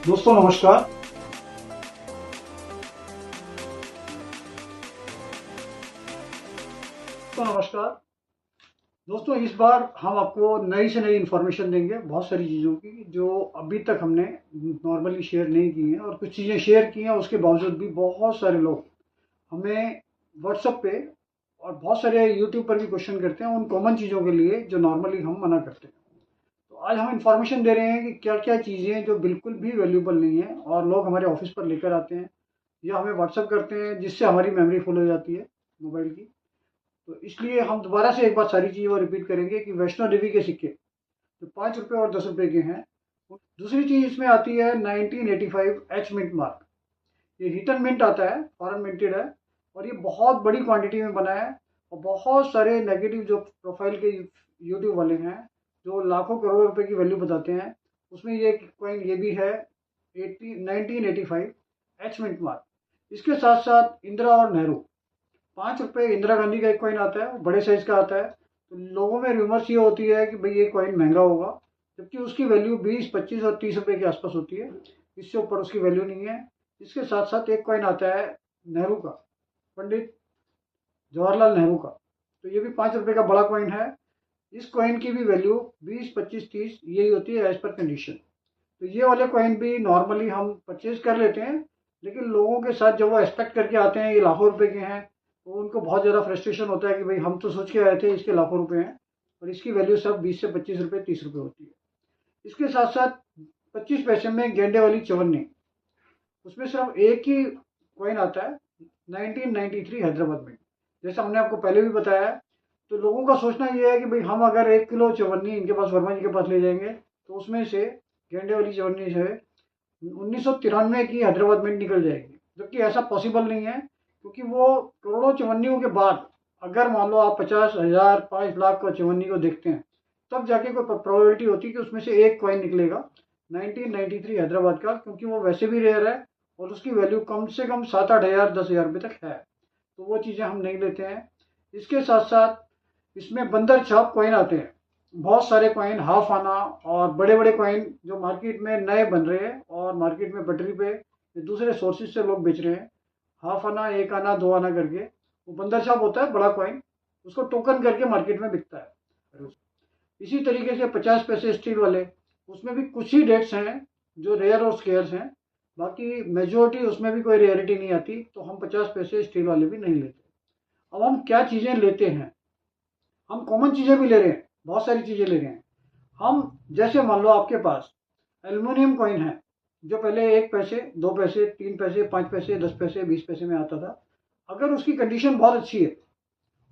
दोस्तों नमस्कार। दोस्तों इस बार हम आपको नई से नई इन्फॉर्मेशन देंगे बहुत सारी चीज़ों की जो अभी तक हमने नॉर्मली शेयर नहीं की हैं, और कुछ चीज़ें शेयर की हैं उसके बावजूद भी बहुत सारे लोग हमें व्हाट्सएप पे और बहुत सारे यूट्यूब पर भी क्वेश्चन करते हैं उन कॉमन चीज़ों के लिए जो नॉर्मली हम मना करते हैं। तो आज हम इन्फॉर्मेशन दे रहे हैं कि क्या क्या चीज़ें जो बिल्कुल भी वैल्यूबल नहीं है और लोग हमारे ऑफिस पर लेकर आते हैं या हमें व्हाट्सएप करते हैं, जिससे हमारी मेमोरी फुल हो जाती है मोबाइल की। तो इसलिए हम दोबारा से एक बार सारी चीज़ें और रिपीट करेंगे कि वैष्णो देवी के सिक्के जो 5 रुपये और 10 रुपये के हैं। दूसरी चीज़ इसमें आती है 1985 एच मिंट मार्क। ये रिटर्न मिंट आता है, फॉरेन मिंटेड है, और ये बहुत बड़ी क्वांटिटी में बना है। और बहुत सारे नेगेटिव जो प्रोफाइल के यूट्यूब वाले हैं जो लाखों करोड़ रुपए की वैल्यू बताते हैं, उसमें ये कॉइन ये भी है 1985 एच मिंट मार्क। इसके साथ साथ इंदिरा और नेहरू 5 रुपये इंदिरा गांधी का एक कॉइन आता है, वो बड़े साइज का आता है। तो लोगों में रूमर्स ये होती है कि भाई ये कॉइन महंगा होगा, जबकि उसकी वैल्यू 20, 25 और 30 रुपये के आसपास होती है। इससे ऊपर उसकी वैल्यू नहीं है। इसके साथ साथ एक कॉइन आता है नेहरू का, पंडित जवाहरलाल नेहरू का। तो ये भी 5 रुपये का बड़ा कॉइन है। इस कॉइन की भी वैल्यू 20, 25, 30 यही होती है एज पर कंडीशन। तो ये वाले कॉइन भी नॉर्मली हम परचेज कर लेते हैं, लेकिन लोगों के साथ जब वो एक्सपेक्ट करके आते हैं ये लाखों रुपए के हैं, तो उनको बहुत ज़्यादा फ्रस्ट्रेशन होता है कि भाई हम तो सोच के आए थे इसके लाखों रुपए हैं और इसकी वैल्यू सब 20 से 25 रुपये, 30 रुपये होती है। इसके साथ साथ 25 पैसे में गेंडे वाली चवन्नी, उसमें सिर्फ एक ही कॉइन आता है 1993 हैदराबाद में। जैसा हमने आपको पहले भी बताया। तो लोगों का सोचना ये है कि भाई हम अगर 1 किलो चवन्नी इनके पास, वर्मा जी के पास ले जाएंगे, तो उसमें से गेंडे वाली चवन्नी से 1993 की हैदराबाद में निकल जाएगी, जबकि ऐसा पॉसिबल नहीं है। क्योंकि वो करोड़ों चवन्नियों के बाद अगर मान लो आप 50,000, 5 लाख का चवन्नी को देखते हैं, तब जाके कोई प्रोबेबिलिटी होती है कि उसमें से एक कॉइन निकलेगा 1993 हैदराबाद का, क्योंकि वो वैसे भी रेयर है और उसकी वैल्यू कम से कम 7-8 हज़ार, 10 हज़ार रुपये तक है। तो वो चीज़ें हम नहीं लेते हैं। इसके साथ साथ इसमें बंदर छाप कॉइन आते हैं, बहुत सारे कॉइन, हाफ आना और बड़े बड़े कॉइन जो मार्केट में नए बन रहे हैं और मार्केट में पटरी पे दूसरे सोर्सेज से लोग बेच रहे हैं। हाफ आना, 1 आना, 2 आना करके वो बंदर छाप होता है बड़ा कॉइन, उसको टोकन करके मार्केट में बिकता है। इसी तरीके से 50 पैसे स्टील वाले, उसमें भी कुछ ही डेट्स हैं जो रेयर और स्केयर्स हैं, बाकी मेजोरिटी उसमें भी कोई रेयरिटी नहीं आती। तो हम 50 पैसे स्टील वाले भी नहीं लेते। अब हम क्या चीज़ें लेते हैं, हम कॉमन चीज़ें भी ले रहे हैं, बहुत सारी चीज़ें ले रहे हैं हम। जैसे मान लो आपके पास एल्युमिनियम कॉइन है जो पहले 1 पैसे, 2 पैसे, 3 पैसे, 5 पैसे, 10 पैसे, 20 पैसे में आता था। अगर उसकी कंडीशन बहुत अच्छी है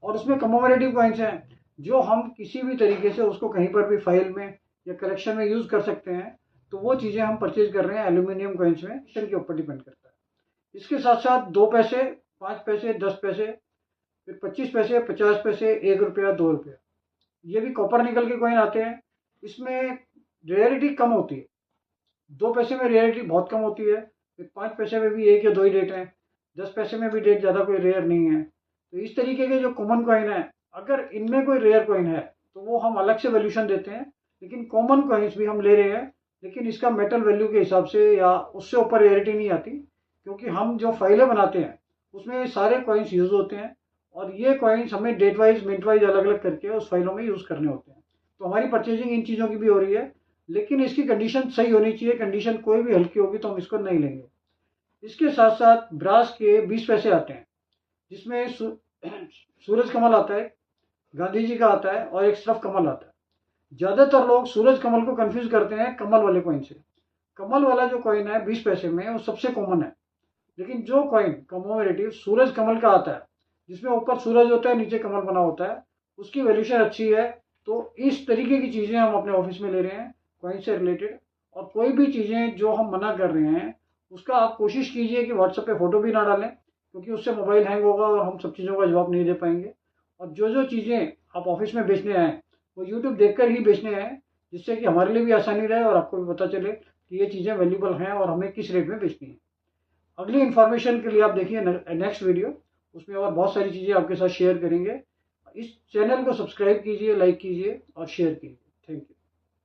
और उसमें कमोमरेटिव कॉइन्स हैं जो हम किसी भी तरीके से उसको कहीं पर भी फाइल में या कलेक्शन में यूज़ कर सकते हैं, तो वो चीज़ें हम परचेज कर रहे हैं एल्यूमिनियम कॉइन्स में। कंडीशन के ऊपर डिपेंड करता है। इसके साथ साथ 2 पैसे, 5 पैसे, 10 पैसे, फिर 25 पैसे, 50 पैसे, 1 रुपया, 2 रुपया, ये भी कॉपर निकल के कॉइन आते हैं। इसमें रेयरिटी कम होती है। 2 पैसे में रेयरिटी बहुत कम होती है, फिर 5 पैसे में भी 1 या 2 ही डेट हैं, 10 पैसे में भी डेट ज़्यादा कोई रेयर नहीं है। तो इस तरीके के जो कॉमन कॉइन है, अगर इनमें कोई रेयर कॉइन है तो वो हम अलग से वैल्यूशन देते हैं। लेकिन कॉमन कॉइन्स भी हम ले रहे हैं, लेकिन इसका मेटल वैल्यू के हिसाब से या उससे ऊपर रेयरिटी नहीं आती, क्योंकि हम जो फाइलें बनाते हैं उसमें सारे कॉइन्स यूज़ होते हैं और ये कॉइन्स हमें डेट वाइज, मिनट वाइज अलग अलग करके उस फाइलों में यूज़ करने होते हैं। तो हमारी परचेजिंग इन चीज़ों की भी हो रही है, लेकिन इसकी कंडीशन सही होनी चाहिए। कंडीशन कोई भी हल्की होगी तो हम इसको नहीं लेंगे। इसके साथ साथ ब्रास के 20 पैसे आते हैं, जिसमें सूरज कमल आता है, गांधी जी का आता है और एक सिर्फ कमल आता है। ज़्यादातर लोग सूरज कमल को कंफ्यूज करते हैं कमल वाले कॉइन से। कमल वाला जो कॉइन है 20 पैसे में, वो सबसे कॉमन है। लेकिन जो कॉइन कमोमरेटिव सूरज कमल का आता है, जिसमें ऊपर सूरज होता है, नीचे कमल बना होता है, उसकी वैल्यूशन अच्छी है। तो इस तरीके की चीज़ें हम अपने ऑफिस में ले रहे हैं कॉइन से रिलेटेड। और कोई भी चीज़ें जो हम मना कर रहे हैं उसका आप कोशिश कीजिए कि व्हाट्सएप पे फ़ोटो भी ना डालें, क्योंकि उससे मोबाइल हैंग होगा और हम सब चीज़ों का जवाब नहीं दे पाएंगे। और जो जो चीज़ें आप ऑफिस में बेचने आएँ वो यूट्यूब देखकर ही बेचने आएँ, जिससे कि हमारे लिए भी आसानी रहे और आपको भी पता चले कि ये चीज़ें वैल्यूबल हैं और हमें किस रेट में बेचनी है। अगली इन्फॉर्मेशन के लिए आप देखिए नेक्स्ट वीडियो, उसमें और बहुत सारी चीज़ें आपके साथ शेयर करेंगे। इस चैनल को सब्सक्राइब कीजिए, लाइक कीजिए और शेयर कीजिए। Thank you.